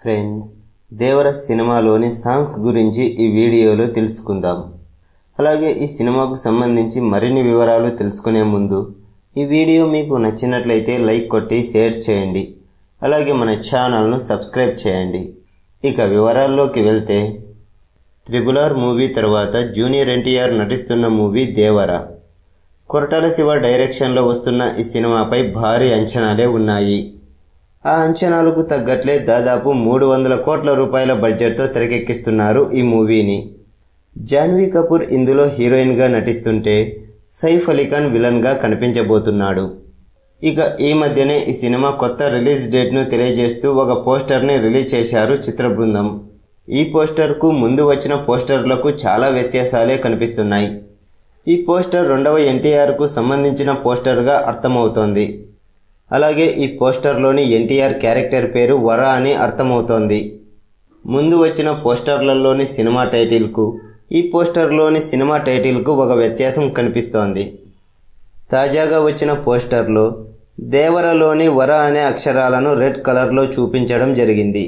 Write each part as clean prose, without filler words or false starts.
Friends, దేవర సినిమాలోని songs గురించి ఈ వీడియోలో తెలుసుకుందాం. అలాగే ఈ సినిమాకు సంబంధించి మరిన్ని వివరాలు తెలుసుకునే ముందు ఈ వీడియో మీకు నచ్చినట్లయితే లైక్ కొట్టి షేర్ చేయండి. అలాగే మన ఛానల్ను సబ్స్క్రైబ్ చేయండి. ఇక వివరాల్లోకి వెళ్తే, RRR మూవీ తర్వాత జూనియర్ ఎన్టీఆర్ నటిస్తున్న మూవీ దేవర. కొరటాల శివ డైరెక్షన్లో వస్తున్న ఈ సినిమాపై భారీ అంచనాలే ఉన్నాయి. ఆ అంచనాలకు తగ్గట్లే దాదాపు 300 కోట్ల రూపాయల బడ్జెట్తో తెరకెక్కిస్తున్నారు ఈ మూవీని. జాన్వీ కపూర్ ఇందులో హీరోయిన్గా నటిస్తుంటే సైఫ్ అలీ ఖాన్ విలన్గా కనిపించబోతున్నాడు. ఇక ఈ మధ్యనే ఈ సినిమా కొత్త రిలీజ్ డేట్ను తెలియజేస్తూ ఒక పోస్టర్ని రిలీజ్ చేశారు చిత్ర బృందం. ఈ పోస్టర్కు ముందు వచ్చిన పోస్టర్లకు చాలా వ్యత్యాసాలే కనిపిస్తున్నాయి. ఈ పోస్టర్ 2వ ఎన్టీఆర్కు సంబంధించిన పోస్టర్గా అర్థమవుతోంది. అలాగే ఈ పోస్టర్లోని ఎన్టీఆర్ క్యారెక్టర్ పేరు వర అని అర్థమవుతోంది. ముందు వచ్చిన పోస్టర్లలోని సినిమా టైటిల్కు ఈ పోస్టర్లోని సినిమా టైటిల్కు ఒక వ్యత్యాసం కనిపిస్తోంది. తాజాగా వచ్చిన పోస్టర్లో దేవరలోని వర అనే అక్షరాలను రెడ్ కలర్లో చూపించడం జరిగింది.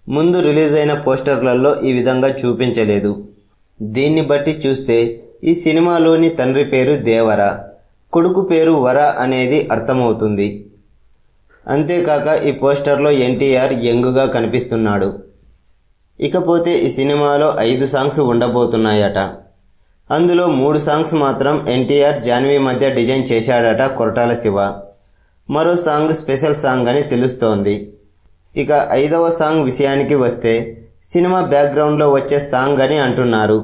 ముందు రిలీజ్ అయిన పోస్టర్లలో ఈ విధంగా చూపించలేదు. దీన్ని బట్టి చూస్తే ఈ సినిమాలోని తండ్రి పేరు దేవర, కొడుకు పేరు వర అనేది అర్థమవుతుంది. అంతేకాక ఈ పోస్టర్లో ఎన్టీఆర్ యంగ్గా కనిపిస్తున్నాడు. ఇకపోతే ఈ సినిమాలో 5 సాంగ్స్ ఉండబోతున్నాయట. అందులో 3 సాంగ్స్ మాత్రం ఎన్టీఆర్ జాన్వీ మధ్య డిజైన్ చేశాడట కొరటాల శివ. మరో సాంగ్ స్పెషల్ సాంగ్ అని తెలుస్తోంది. ఇక 5వ సాంగ్ విషయానికి వస్తే సినిమా బ్యాక్గ్రౌండ్లో వచ్చే సాంగ్ అని అంటున్నారు.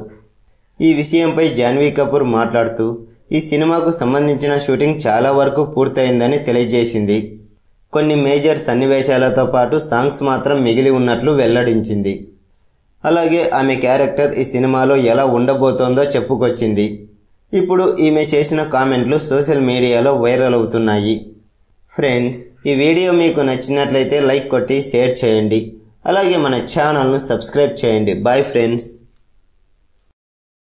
ఈ విషయంపై జాన్వీ కపూర్ మాట్లాడుతూ ఈ సినిమాకు సంబంధించిన షూటింగ్ చాలా వరకు పూర్తయిందని తెలియజేసింది. కొన్ని మేజర్ సన్నివేశాలతో పాటు సాంగ్స్ మాత్రం మిగిలి ఉన్నట్లు వెల్లడించింది. అలాగే ఆమె క్యారెక్టర్ ఈ సినిమాలో ఎలా ఉండబోతోందో చెప్పుకొచ్చింది. ఇప్పుడు ఈమె చేసిన కామెంట్లు సోషల్ మీడియాలో వైరల్ అవుతున్నాయి. ఫ్రెండ్స్, ఈ వీడియో మీకు నచ్చినట్లయితే లైక్ కొట్టి షేర్ చేయండి. అలాగే మన ఛానల్ను సబ్స్క్రైబ్ చేయండి. Bye friends.